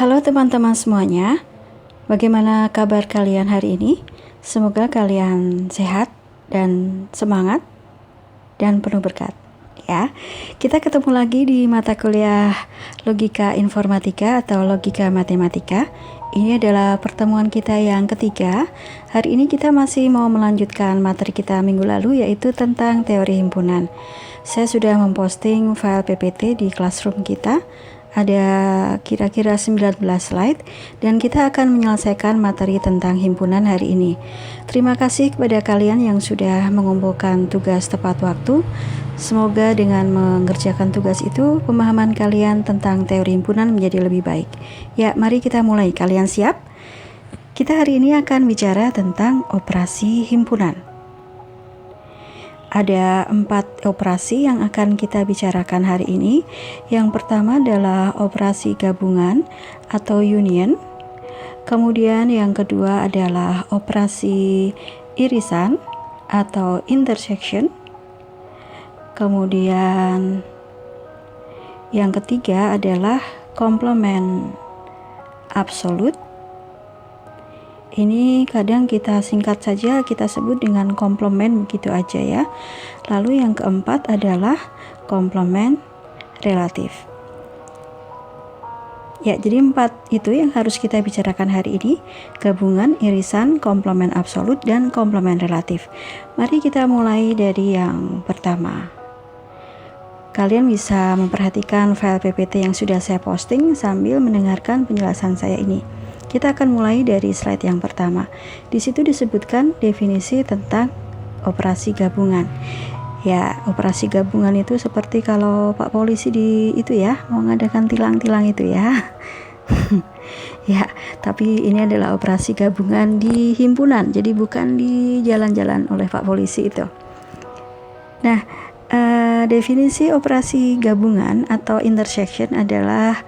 Halo teman-teman semuanya, bagaimana kabar kalian hari ini? Semoga kalian sehat dan semangat dan penuh berkat. Ya, kita ketemu lagi di mata kuliah Logika Informatika atau Logika Matematika. Ini adalah pertemuan kita yang ketiga. Hari ini kita masih mau melanjutkan materi kita minggu lalu, yaitu tentang teori himpunan. Saya sudah memposting file PPT di classroom kita. Ada kira-kira 19 slide dan kita akan menyelesaikan materi tentang himpunan hari ini. Terima kasih kepada kalian yang sudah mengumpulkan tugas tepat waktu. Semoga dengan mengerjakan tugas itu pemahaman kalian tentang teori himpunan menjadi lebih baik. Ya, mari kita mulai. Kalian siap? Kita hari ini akan bicara tentang operasi himpunan. Ada 4 operasi yang akan kita bicarakan hari ini. Yang pertama adalah operasi gabungan atau union. Kemudian yang kedua adalah operasi irisan atau intersection. Kemudian yang ketiga adalah komplement absolut. Ini kadang kita singkat saja, kita sebut dengan komplement begitu aja ya. Lalu yang keempat adalah komplement relatif. Ya, jadi 4 itu yang harus kita bicarakan hari ini: gabungan, irisan, komplement absolut, dan komplement relatif. Mari kita mulai dari yang pertama. Kalian bisa memperhatikan file PPT yang sudah saya posting sambil mendengarkan penjelasan saya ini. Kita akan mulai dari slide yang pertama. Di situ disebutkan definisi tentang operasi gabungan. Ya, operasi gabungan itu seperti kalau Pak Polisi di itu ya, mau ngadakan tilang-tilang itu ya. Ya, tapi ini adalah operasi gabungan di himpunan, jadi bukan di jalan-jalan oleh Pak Polisi itu. Nah, definisi operasi gabungan atau intersection adalah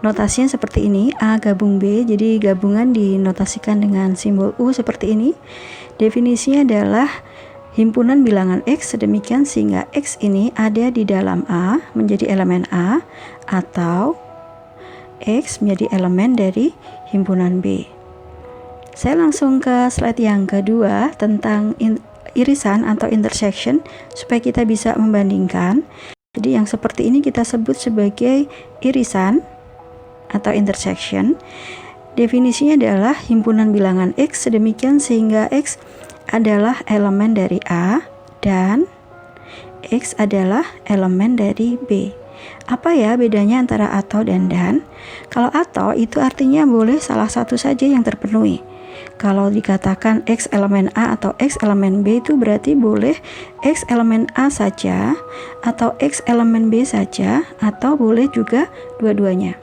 notasinya seperti ini: A gabung B. Jadi gabungan dinotasikan dengan simbol U seperti ini. Definisinya adalah himpunan bilangan X sedemikian sehingga X ini ada di dalam A menjadi elemen A, atau X menjadi elemen dari himpunan B. Saya langsung ke slide yang kedua tentang irisan atau intersection supaya kita bisa membandingkan. Jadi yang seperti ini kita sebut sebagai irisan atau intersection. Definisinya adalah himpunan bilangan X sedemikian sehingga X adalah elemen dari A dan X adalah elemen dari B. Apa ya bedanya antara atau dan? Kalau atau itu artinya boleh salah satu saja yang terpenuhi. Kalau dikatakan X elemen A atau X elemen B, itu berarti boleh X elemen A saja atau X elemen B saja, atau boleh juga dua-duanya.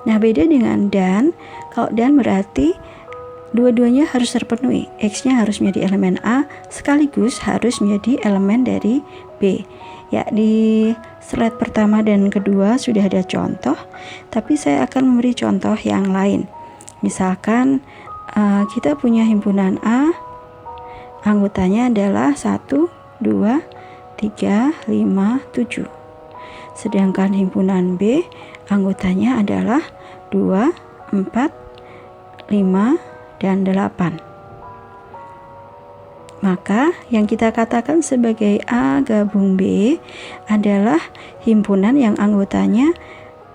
Nah, beda dengan dan. Kalau dan berarti dua-duanya harus terpenuhi. X-nya harus menjadi elemen A sekaligus harus menjadi elemen dari B. Ya, di slide pertama dan kedua sudah ada contoh, tapi saya akan memberi contoh yang lain. Misalkan kita punya himpunan A, anggotanya adalah 1, 2, 3, 5, 7. Sedangkan himpunan B, anggotanya adalah 2, 4, 5, dan 8. Maka yang kita katakan sebagai A gabung B adalah himpunan yang anggotanya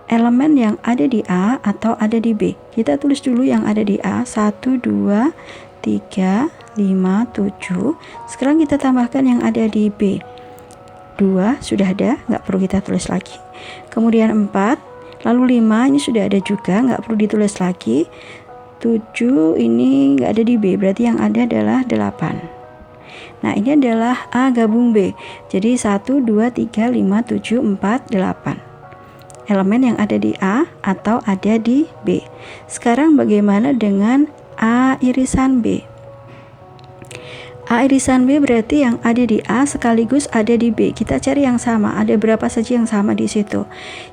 elemen yang ada di A atau ada di B. Kita tulis dulu yang ada di A: 1, 2, 3, 5, 7. Sekarang kita tambahkan yang ada di B. 2 sudah ada, nggak perlu kita tulis lagi. Kemudian 4, lalu 5 ini sudah ada juga, nggak perlu ditulis lagi. 7 ini nggak ada di B, berarti yang ada adalah 8. Nah, ini adalah A gabung B. Jadi 1, 2, 3, 5, 7, 4, 8. Elemen yang ada di A atau ada di B. Sekarang bagaimana dengan A irisan B? A irisan B berarti yang ada di A sekaligus ada di B. Kita cari yang sama. Ada berapa saja yang sama di situ?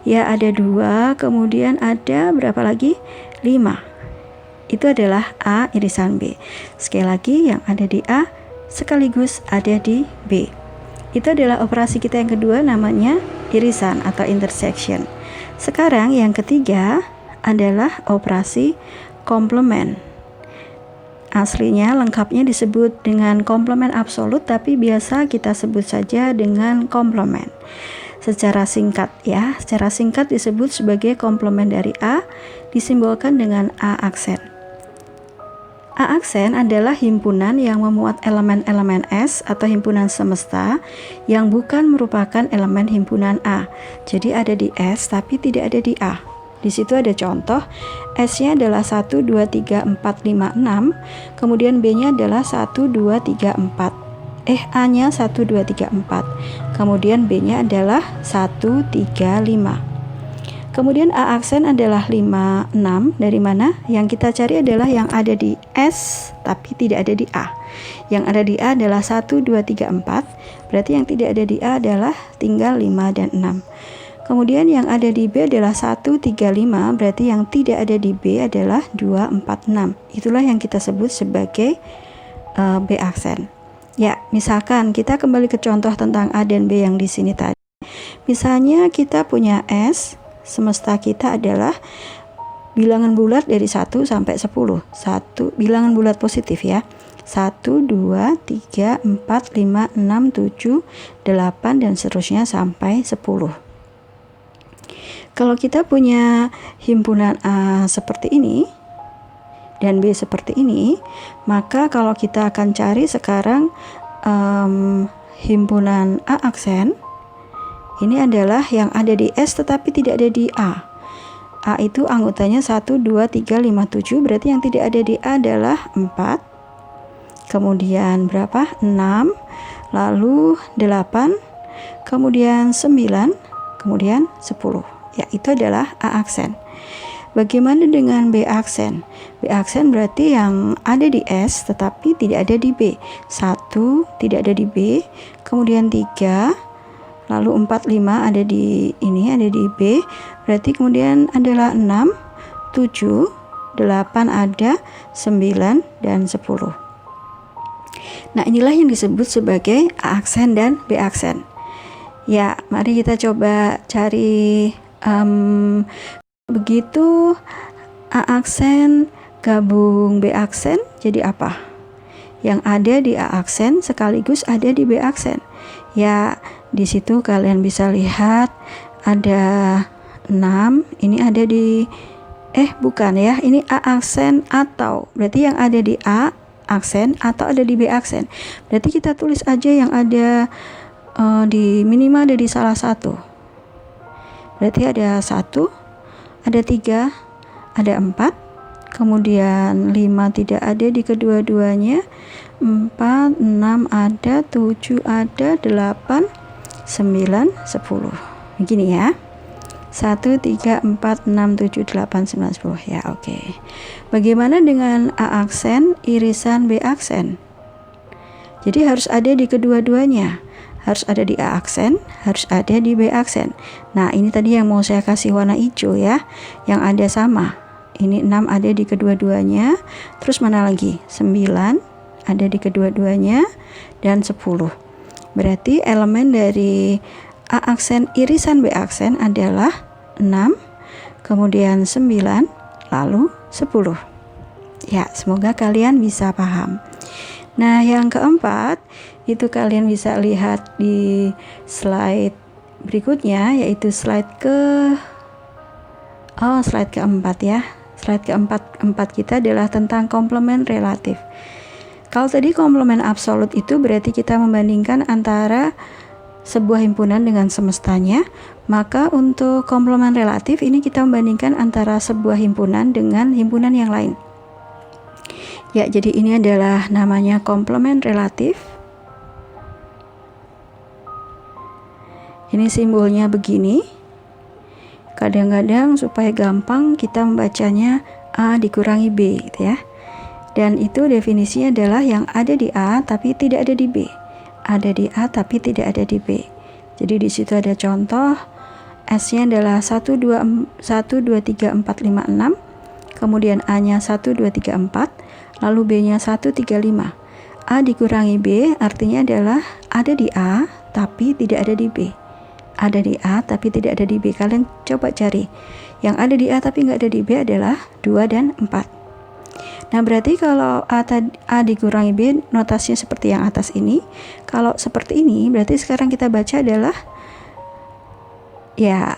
Ya, ada 2, kemudian ada berapa lagi? 5. Itu adalah A irisan B. Sekali lagi, yang ada di A sekaligus ada di B. Itu adalah operasi kita yang kedua, namanya irisan atau intersection. Sekarang yang ketiga adalah operasi komplement. Aslinya lengkapnya disebut dengan komplement absolut, tapi biasa kita sebut saja dengan komplement. Secara singkat disebut sebagai komplement dari A, disimbolkan dengan A aksen. A aksen adalah himpunan yang memuat elemen-elemen S atau himpunan semesta yang bukan merupakan elemen himpunan A. Jadi ada di S tapi tidak ada di A. Di situ ada contoh, S-nya adalah 1, 2, 3, 4, 5, 6, kemudian B-nya adalah 1, 2, 3, 4. A-nya 1, 2, 3, 4. Kemudian B-nya adalah 1, 3, 5. Kemudian A aksen adalah 5, 6. Dari mana? Yang kita cari adalah yang ada di S tapi tidak ada di A. Yang ada di A adalah 1, 2, 3, 4. Berarti yang tidak ada di A adalah tinggal 5 dan 6. Kemudian yang ada di B adalah 1, 3, 5, berarti yang tidak ada di B adalah 2, 4, 6. Itulah yang kita sebut sebagai B aksen. Ya, misalkan kita kembali ke contoh tentang A dan B yang di sini tadi. Misalnya kita punya S, semesta kita adalah bilangan bulat dari 1 sampai 10. Bilangan bulat positif ya. 1, 2, 3, 4, 5, 6, 7, 8 dan seterusnya sampai 10. Kalau kita punya himpunan A seperti ini dan B seperti ini, maka kalau kita akan cari sekarang himpunan A aksen, ini adalah yang ada di S tetapi tidak ada di A. A itu anggotanya 1, 2, 3, 5, 7, berarti yang tidak ada di A adalah 4. Kemudian berapa? 6, lalu 8, kemudian 9, kemudian 10. Ya, itu adalah A aksen. Bagaimana dengan B aksen? B aksen berarti yang ada di S tetapi tidak ada di B. 1 tidak ada di B, kemudian 3, lalu 4, 5 ada di ini, ada di B. Berarti kemudian adalah 6, 7, 8 ada, 9 dan 10. Nah, inilah yang disebut sebagai A aksen dan B aksen. Ya, mari kita coba cari begitu A aksen gabung B aksen jadi apa? Yang ada di A aksen sekaligus ada di B aksen. Ya, di situ kalian bisa lihat ada 6, ini ada di bukan ya, ini A aksen atau berarti yang ada di A aksen atau ada di B aksen. Berarti kita tulis aja yang ada di minimal ada di salah satu. Berarti ada 1, ada 3, ada 4, kemudian 5 tidak ada di kedua-duanya, 4, 6 ada, 7 ada, 8, 9, 10. Begini ya. 1, 3, 4, 6, 7, 8, 9, 10. Ya, oke. Bagaimana dengan A aksen, irisan B aksen? Jadi harus ada di kedua-duanya. Harus ada di A aksen, harus ada di B aksen. Nah, ini tadi yang mau saya kasih warna hijau ya, yang ada sama. Ini 6 ada di kedua-duanya. Terus mana lagi? 9 ada di kedua-duanya dan 10. Berarti elemen dari A aksen irisan B aksen adalah 6, kemudian 9, lalu 10. Ya, semoga kalian bisa paham. Nah, yang keempat itu kalian bisa lihat di slide berikutnya, yaitu slide keempat ya. Slide keempat kita adalah tentang komplement relatif. Kalau tadi komplement absolut itu berarti kita membandingkan antara sebuah himpunan dengan semestanya, maka untuk komplement relatif ini kita membandingkan antara sebuah himpunan dengan himpunan yang lain. Ya, jadi ini adalah namanya komplement relatif. Ini simbolnya begini. Kadang-kadang supaya gampang kita membacanya A dikurangi B gitu ya. Dan itu definisinya adalah yang ada di A tapi tidak ada di B. Ada di A tapi tidak ada di B. Jadi di situ ada contoh. S-nya adalah 1, 2, 3, 4, 5, 6. Kemudian A-nya 1, 2, 3, 4. Lalu B-nya 1, 3, 5. A dikurangi B artinya adalah ada di A tapi tidak ada di B. Ada di A tapi tidak ada di B. Kalian coba cari Yang ada di A tapi nggak ada di B adalah 2 dan 4. Nah, berarti kalau A dikurangi B, notasinya seperti yang atas ini. Kalau seperti ini, berarti sekarang kita baca adalah ya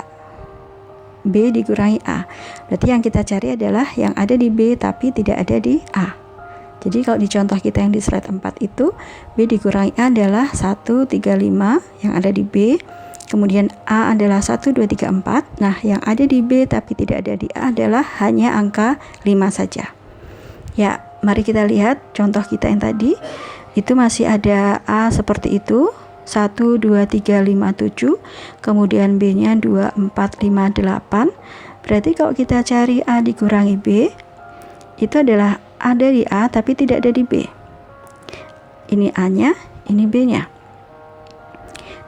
B dikurangi A. Berarti yang kita cari adalah yang ada di B tapi tidak ada di A. Jadi kalau di contoh kita yang di slide 4 itu, B dikurangi A adalah 1, 3, 5 yang ada di B. Kemudian A adalah 1, 2, 3, 4. Nah, yang ada di B tapi tidak ada di A adalah hanya angka 5 saja. Ya, mari kita lihat contoh kita yang tadi. Itu masih ada A seperti itu. 1, 2, 3, 5, 7. Kemudian B-nya 2, 4, 5, 8. Berarti kalau kita cari A dikurangi B, itu adalah ada di A tapi tidak ada di B. Ini A-nya, ini B-nya.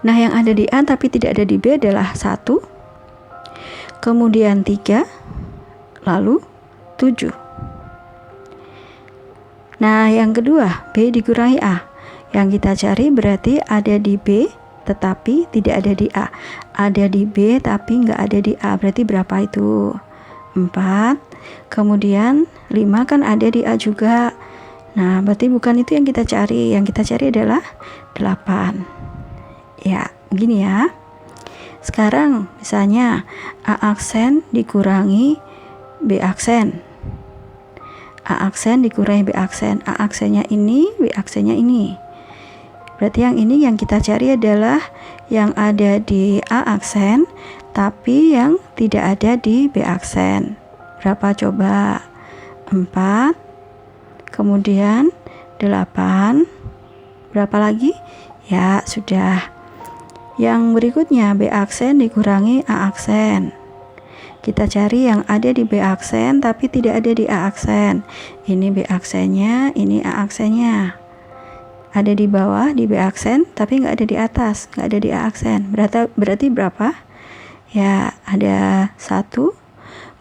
Nah, yang ada di A tapi tidak ada di B adalah 1, kemudian 3, lalu 7. Nah, yang kedua, B dikurangi A. Yang kita cari berarti ada di B tetapi tidak ada di A. Ada di B tapi nggak ada di A. Berarti berapa itu? 4. Kemudian 5 kan ada di A juga. Nah, berarti bukan itu yang kita cari. Yang kita cari adalah 8. Ya, begini ya. Sekarang misalnya A aksen dikurangi B aksen. A aksen dikurangi B aksen. A aksennya ini, B aksennya ini. Berarti yang ini yang kita cari adalah yang ada di A aksen tapi yang tidak ada di B aksen. Berapa coba? 4. Kemudian 8. Berapa lagi? Ya, sudah. Yang berikutnya B aksen dikurangi A aksen. Kita cari yang ada di B aksen tapi tidak ada di A aksen. Ini B aksennya, ini A aksennya. Ada di bawah di B aksen tapi nggak ada di atas, nggak ada di A aksen. Berarti berapa? Ya, ada 1,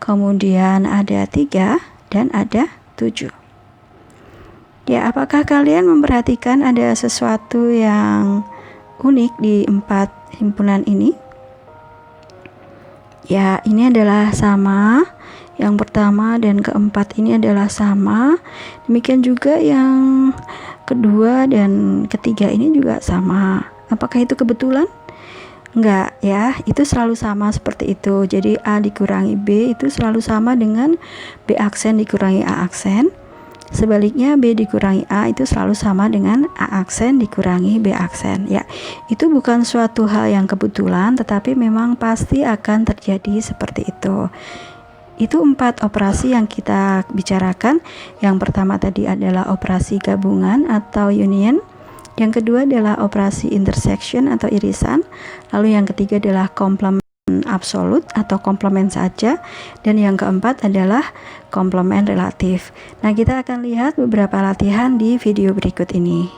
kemudian ada 3 dan ada 7. Ya, apakah kalian memperhatikan ada sesuatu yang unik di 4 himpunan ini? Ya, ini adalah sama. Yang pertama dan keempat ini adalah sama. Demikian juga yang kedua dan ketiga ini juga sama. Apakah itu kebetulan? Enggak ya, itu selalu sama seperti itu. Jadi A dikurangi B itu selalu sama dengan B aksen dikurangi A aksen. Sebaliknya B dikurangi A itu selalu sama dengan A aksen dikurangi B aksen. Ya, itu bukan suatu hal yang kebetulan, tetapi memang pasti akan terjadi seperti itu. Itu 4 operasi yang kita bicarakan. Yang pertama tadi adalah operasi gabungan atau union. Yang kedua adalah operasi intersection atau irisan. Lalu yang ketiga adalah komplement absolut atau komplement saja. Dan yang keempat adalah komplement relatif. Nah, kita akan lihat beberapa latihan di video berikut ini.